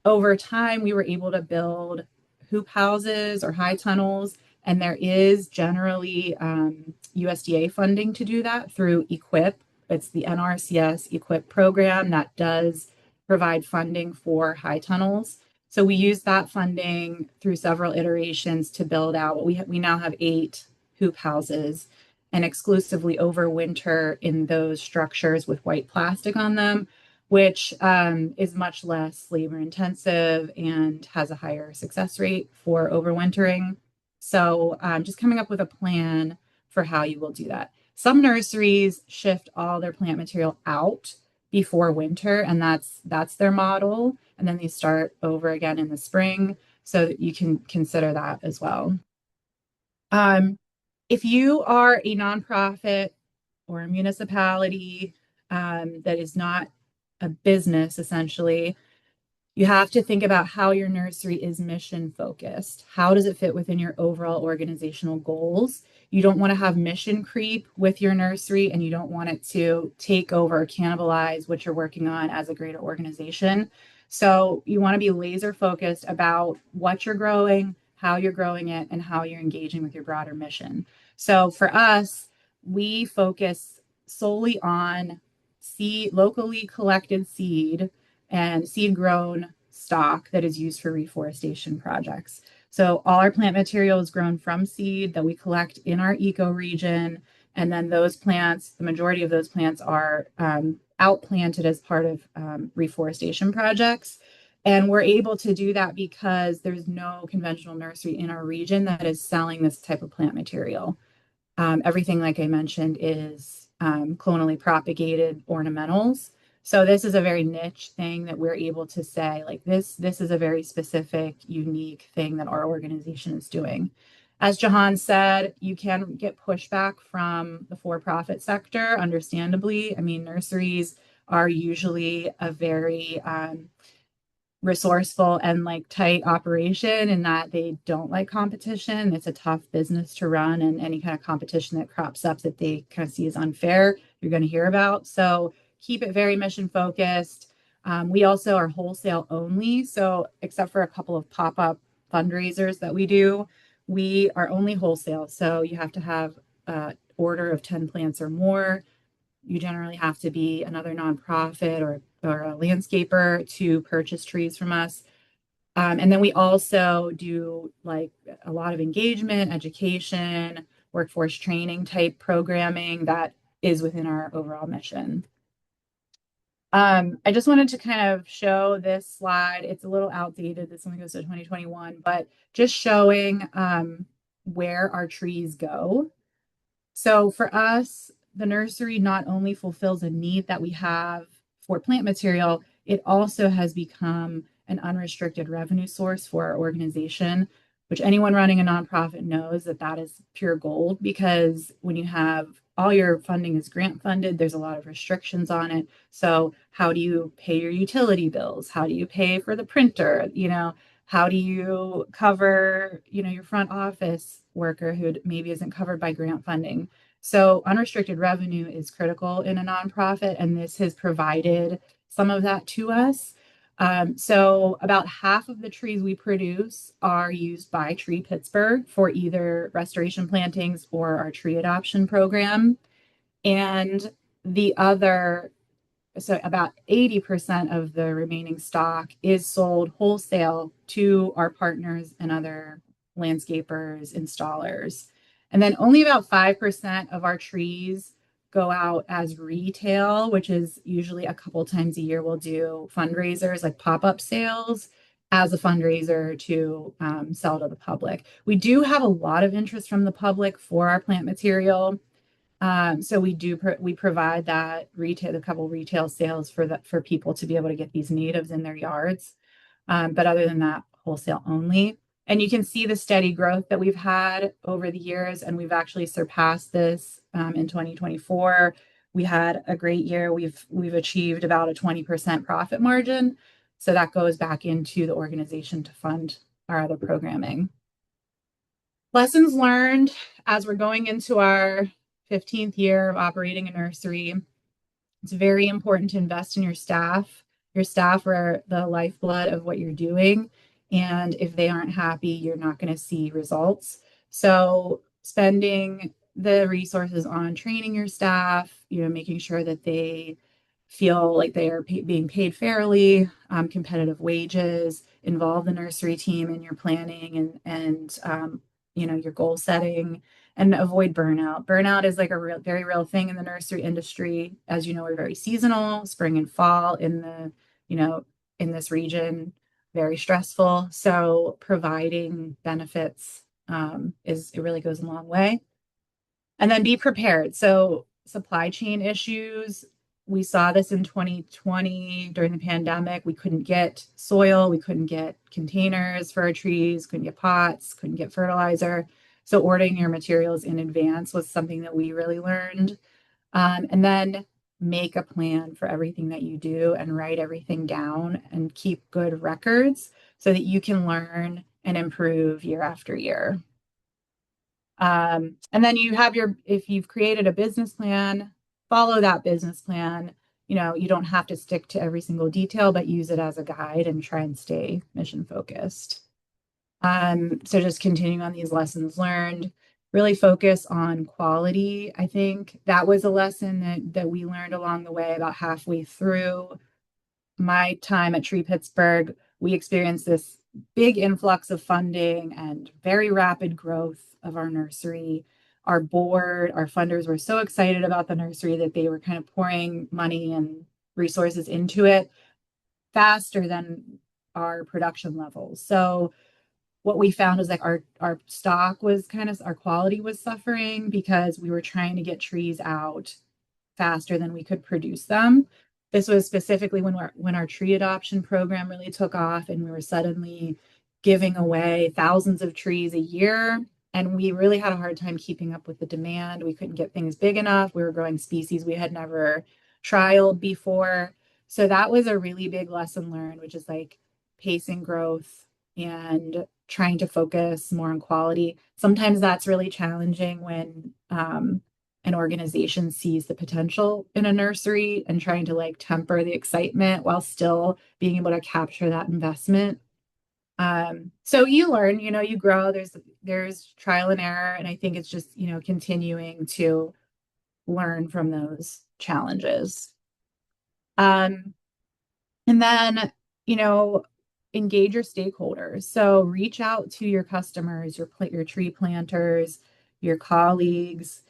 Over time, we were able to build hoop houses or high tunnels, and there is generally USDA funding to do that through EQIP. It's the NRCS EQIP program that does provide funding for high tunnels. So we use that funding through several iterations to build out what we now have 8 hoop houses and exclusively overwinter in those structures with white plastic on them, which is much less labor intensive and has a higher success rate for overwintering. So just coming up with a plan for how you will do that. Some nurseries shift all their plant material out before winter, and that's their model. And then they start over again in the spring, so that you can consider that as well. If you are a nonprofit or a municipality that is not a business, essentially, you have to think about how your nursery is mission focused. How does it fit within your overall organizational goals? You don't want to have mission creep with your nursery, and you don't want it to take over or cannibalize what you're working on as a greater organization. So you want to be laser focused about what you're growing, how you're growing it, and how you're engaging with your broader mission. So for us, we focus solely on locally collected seed and seed grown stock that is used for reforestation projects. So all our plant material is grown from seed that we collect in our ecoregion. And then those plants, the majority of those plants are outplanted as part of reforestation projects. And we're able to do that because there's no conventional nursery in our region that is selling this type of plant material. Everything, like I mentioned, is clonally propagated ornamentals. So this is a very niche thing that we're able to say, like this is a very specific, unique thing that our organization is doing. As Jehane said, you can get pushback from the for-profit sector, understandably. I mean, nurseries are usually a very resourceful and like tight operation in that they don't like competition. It's a tough business to run, and any kind of competition that crops up that they kind of see as unfair, you're going to hear about. So keep it very mission focused. We also are wholesale only. So except for a couple of pop-up fundraisers that we do, we are only wholesale. So you have to have an order of 10 plants or more. You generally have to be another nonprofit or a landscaper to purchase trees from us. And then we also do like a lot of engagement, education, workforce training type programming that is within our overall mission. I just wanted to kind of show this slide. It's a little outdated. This only goes to 2021, but just showing where our trees go. So for us, the nursery not only fulfills a need that we have for plant material, it also has become an unrestricted revenue source for our organization, which anyone running a nonprofit knows that that is pure gold, because when you have all your funding is grant funded, there's a lot of restrictions on it. So how do you pay your utility bills? How do you pay for the printer? How do you cover, your front office worker who maybe isn't covered by grant funding? So unrestricted revenue is critical in a nonprofit, and this has provided some of that to us. So about half of the trees we produce are used by Tree Pittsburgh for either restoration plantings or our tree adoption program. And the other, so about 80% of the remaining stock is sold wholesale to our partners and other landscapers, installers. And then only about 5% of our trees go out as retail, which is usually a couple times a year. We'll do fundraisers like pop-up sales as a fundraiser to sell to the public. We do have a lot of interest from the public for our plant material. So we provide that retail, a couple retail sales for people to be able to get these natives in their yards. But other than that, wholesale only. And you can see the steady growth that we've had over the years, and we've actually surpassed this in 2024. We had a great year. We've achieved about a 20% profit margin. So that goes back into the organization to fund our other programming. Lessons learned as we're going into our 15th year of operating a nursery. It's very important to invest in your staff. Your staff are the lifeblood of what you're doing. And if they aren't happy, you're not going to see results. So spending the resources on training your staff, making sure that they feel like they are being paid fairly, competitive wages, involve the nursery team in your planning and your goal setting, and avoid burnout. Burnout is like a very real thing in the nursery industry. As you know, we're very seasonal, spring and fall in this region, very stressful. So providing benefits it really goes a long way. And then be prepared. So supply chain issues. We saw this in 2020 during the pandemic. We couldn't get soil, we couldn't get containers for our trees, couldn't get pots, couldn't get fertilizer. So ordering your materials in advance was something that we really learned. And then make a plan for everything that you do and write everything down and keep good records so that you can learn and improve year after year. And then if you've created a business plan, follow that business plan. You don't have to stick to every single detail, but use it as a guide and try and stay mission focused. So just continuing on these lessons learned, really focus on quality. I think that was a lesson that we learned along the way. About halfway through my time at Tree Pittsburgh, we experienced this big influx of funding and very rapid growth of our nursery. Our board, our funders were so excited about the nursery that they were kind of pouring money and resources into it faster than our production levels. So what we found is like our stock was our quality was suffering because we were trying to get trees out faster than we could produce them. This was specifically when our tree adoption program really took off, and we were suddenly giving away thousands of trees a year. And we really had a hard time keeping up with the demand. We couldn't get things big enough. We were growing species we had never trialed before. So that was a really big lesson learned, which is like pacing growth and trying to focus more on quality. Sometimes that's really challenging when an organization sees the potential in a nursery and trying to like temper the excitement while still being able to capture that investment. So you learn, you grow, there's trial and error. And I think it's just, continuing to learn from those challenges. And then, engage your stakeholders. So reach out to your customers, your tree planters, your colleagues.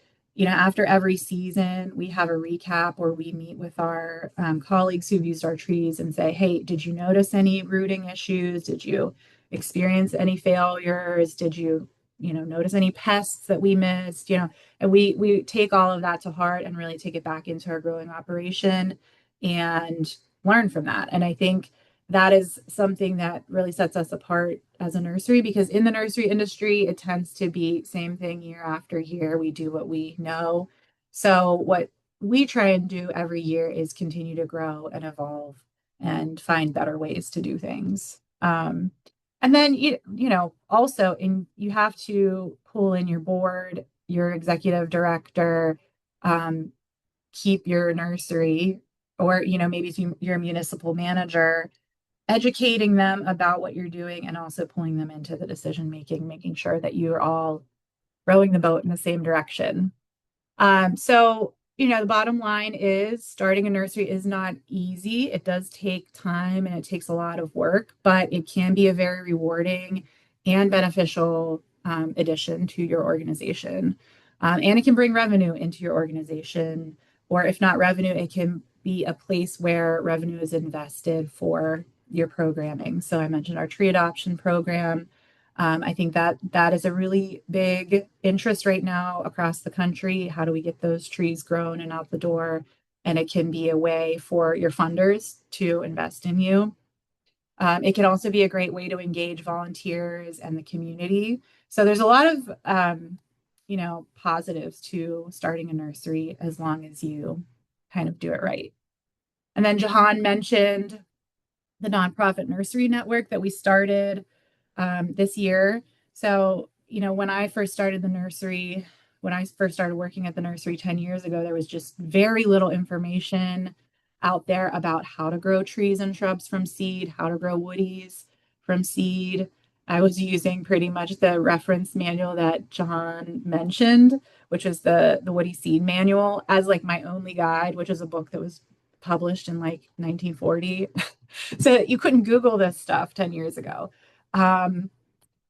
After every season, we have a recap where we meet with our colleagues who've used our trees and say, hey, did you notice any rooting issues? Did you experience any failures? Did you notice any pests that we missed, and we take all of that to heart and really take it back into our growing operation and learn from that. And I think that is something that really sets us apart as a nursery, because in the nursery industry, it tends to be same thing year after year. We do what we know. So what we try and do every year is continue to grow and evolve and find better ways to do things. And then also you have to pull in your board, your executive director, keep your nursery, or maybe if you're a municipal manager, educating them about what you're doing and also pulling them into the decision making, making sure that you're all rowing the boat in the same direction. So, the bottom line is starting a nursery is not easy. It does take time and it takes a lot of work, but it can be a very rewarding and beneficial addition to your organization. And it can bring revenue into your organization, or if not revenue, it can be a place where revenue is invested for your programming. So I mentioned our tree adoption program. I think that is a really big interest right now across the country. How do we get those trees grown and out the door? And it can be a way for your funders to invest in you. It can also be a great way to engage volunteers and the community. So there's a lot of positives to starting a nursery as long as you kind of do it right. And then Jehane mentioned the nonprofit nursery network that we started this year. So, when I first started the nursery, when I first started working at the nursery 10 years ago, there was just very little information out there about how to grow trees and shrubs from seed, how to grow woodies from seed. I was using pretty much the reference manual that Jehane mentioned, which is the Woody Seed Manual, as like my only guide, which is a book that was published in like 1940. So you couldn't Google this stuff 10 years ago.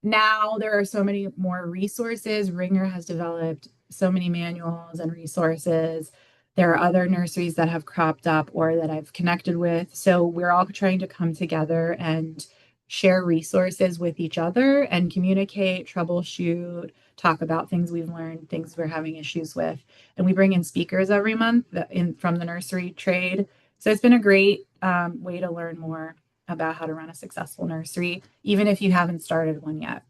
Now there are so many more resources. Ringer has developed so many manuals and resources. There are other nurseries that have cropped up or that I've connected with. So we're all trying to come together and share resources with each other and communicate, troubleshoot, talk about things we've learned, things we're having issues with. And we bring in speakers every month from the nursery trade. So it's been a great way to learn more about how to run a successful nursery, even if you haven't started one yet.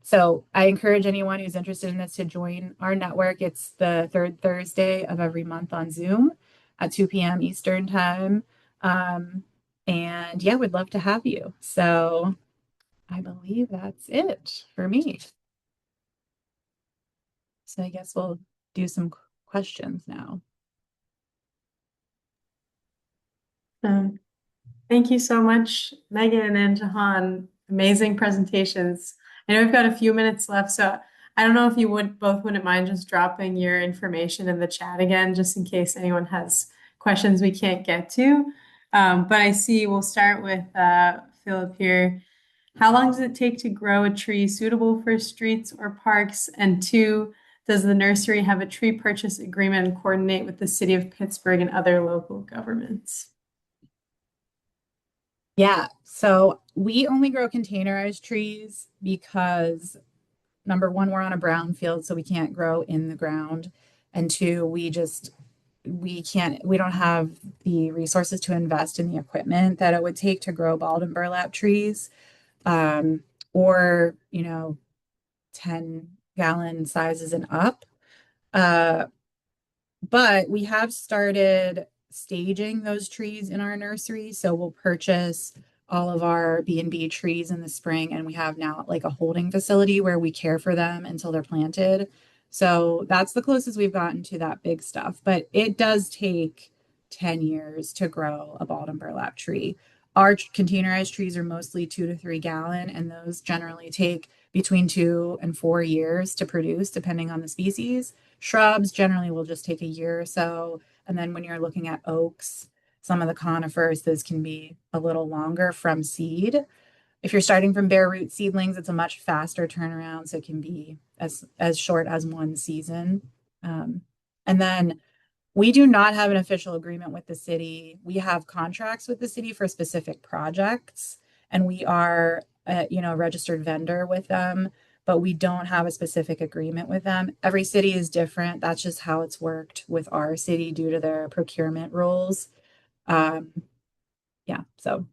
So I encourage anyone who's interested in this to join our network. It's the third Thursday of every month on Zoom at 2 p.m. Eastern time. And yeah, we'd love to have you. So I believe that's it for me. So I guess we'll do some questions now. Thank you so much, Megan and Jehane. Amazing presentations. I know we've got a few minutes left, so I don't know if you wouldn't mind just dropping your information in the chat again, just in case anyone has questions we can't get to. But I see we'll start with Philip here. How long does it take to grow a tree suitable for streets or parks? And two, does the nursery have a tree purchase agreement and coordinate with the city of Pittsburgh and other local governments? Yeah, so we only grow containerized trees because number one, we're on a brown field, so we can't grow in the ground. And two, we don't have the resources to invest in the equipment that it would take to grow balled and burlap trees, or 10-gallon sizes and up. But we have started staging those trees in our nursery. So we'll purchase all of our B&B trees in the spring, and we have now like a holding facility where we care for them until they're planted. So that's the closest we've gotten to that big stuff. But it does take 10 years to grow a balled and burlap tree. Our containerized trees are mostly 2 to 3 gallon, and those generally take between 2 and 4 years to produce, depending on the species. Shrubs generally will just take a year or so. And then when you're looking at oaks, some of the conifers, those can be a little longer from seed. If you're starting from bare root seedlings, it's a much faster turnaround. So it can be as short as 1 season. And then we do not have an official agreement with the city. We have contracts with the city for specific projects, and we are a registered vendor with them. but we don't have a specific agreement with them. Every city is different. That's just how it's worked with our city due to their procurement rules. Um, yeah, so.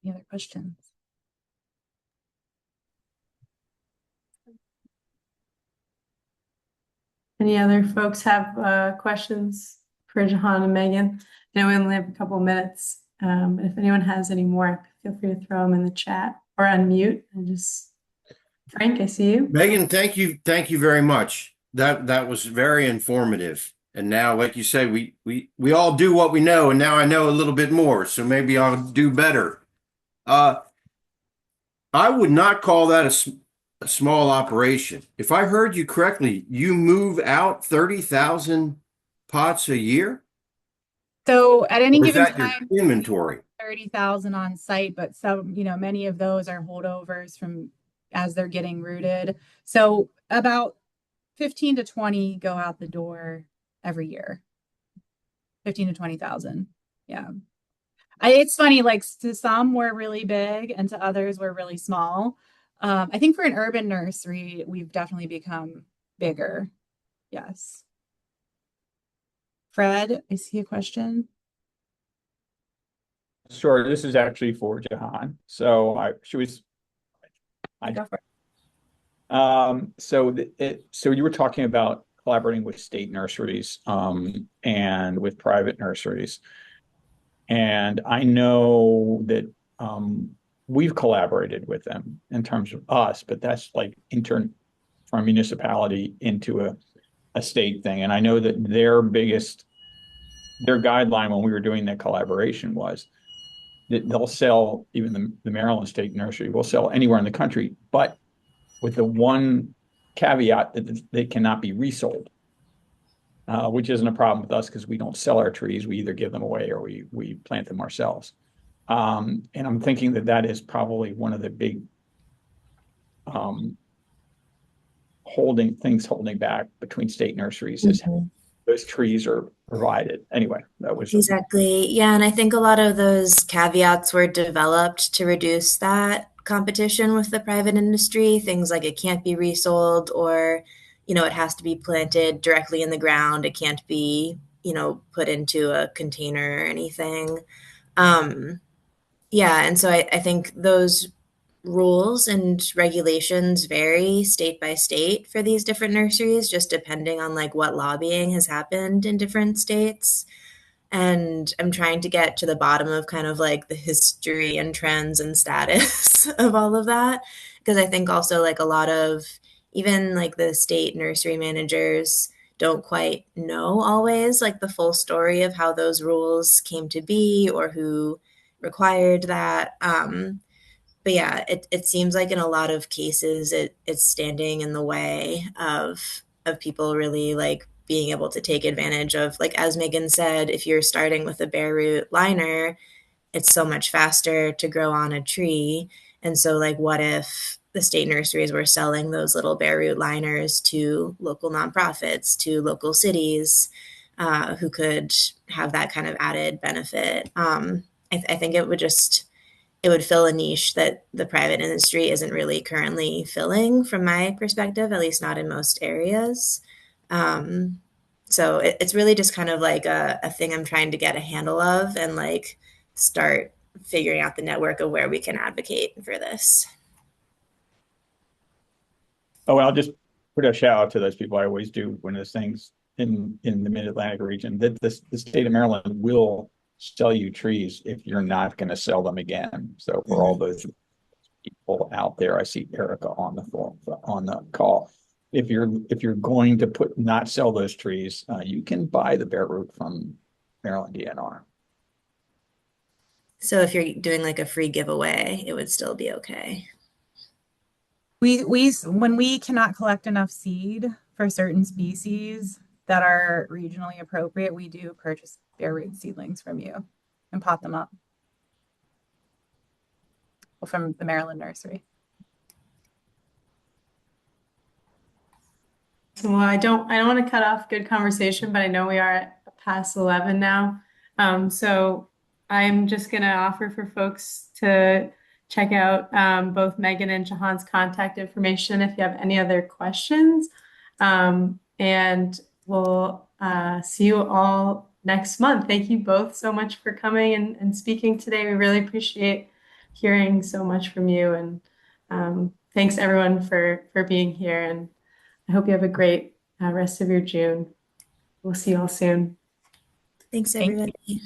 Any other questions? Any other folks have questions for Jehane and Megan? I know we only have a couple minutes. If anyone has any more, feel free to throw them in the chat or unmute and just, Frank, I see you. Megan, thank you very much. That was very informative. And now, like you say, we all do what we know, and now I know a little bit more, so maybe I'll do better. I would not call that a small operation. If I heard you correctly, you move out 30,000 pots a year? So at any Or is given that your time, inventory? 30,000 on site, but some, many of those are holdovers from as they're getting rooted. So about 15 to 20 go out the door every year. 15 to 20,000. Yeah. It's funny, like to some were really big and to others were really small. I think for an urban nursery, we've definitely become bigger. Yes. Fred, I see a question. Sure, this is actually for Jehane. So go for it. So you were talking about collaborating with state nurseries and with private nurseries. And I know that we've collaborated with them in terms of us, but that's like intern from a municipality into a state thing. And I know that their guideline when we were doing that collaboration was that they'll sell, even the Maryland State Nursery will sell anywhere in the country, but with the one caveat that they cannot be resold, which isn't a problem with us because we don't sell our trees. We either give them away or we plant them ourselves. And I'm thinking that is probably one of the big holding back between state nurseries is those trees are provided. Anyway, that was Exactly. Yeah, and I think a lot of those caveats were developed to reduce that competition with the private industry. Things like it can't be resold, or, it has to be planted directly in the ground. It can't be, put into a container or anything. Yeah, and so I think those rules and regulations vary state by state for these different nurseries, just depending on like what lobbying has happened in different states. And I'm trying to get to the bottom of kind of like the history and trends and status of all of that. Because I think also like a lot of even like the state nursery managers don't quite know always like the full story of how those rules came to be or who required that. But yeah, it seems like in a lot of cases it's standing in the way of people really like being able to take advantage of, like as Megan said, if you're starting with a bare root liner, it's so much faster to grow on a tree. And so like what if the state nurseries were selling those little bare root liners to local nonprofits, to local cities who could have that kind of added benefit? I think it would fill a niche that the private industry isn't really currently filling from my perspective, at least not in most areas. So it's really just kind of like a thing I'm trying to get a handle of and like start figuring out the network of where we can advocate for this. Oh, I'll just put a shout out to those people. I always do when there's things in the Mid-Atlantic region that the state of Maryland will sell you trees if you're not going to sell them again. So for all those people out there, I see Erica on the call. If you're going to not sell those trees, you can buy the bare root from Maryland DNR. So if you're doing like a free giveaway, it would still be okay. When we cannot collect enough seed for certain species that are regionally appropriate, we do purchase bare root seedlings from you and pot them up. Well, from the Maryland Nursery. So I don't want to cut off good conversation, but I know we are at past 11 now. So I'm just going to offer for folks to check out both Megan and Jahan's contact information if you have any other questions. And we'll see you all next month. Thank you both so much for coming and speaking today. We really appreciate hearing so much from you. And thanks everyone for being here. And I hope you have a great rest of your June. We'll see you all soon. Thanks, Thank you. everybody.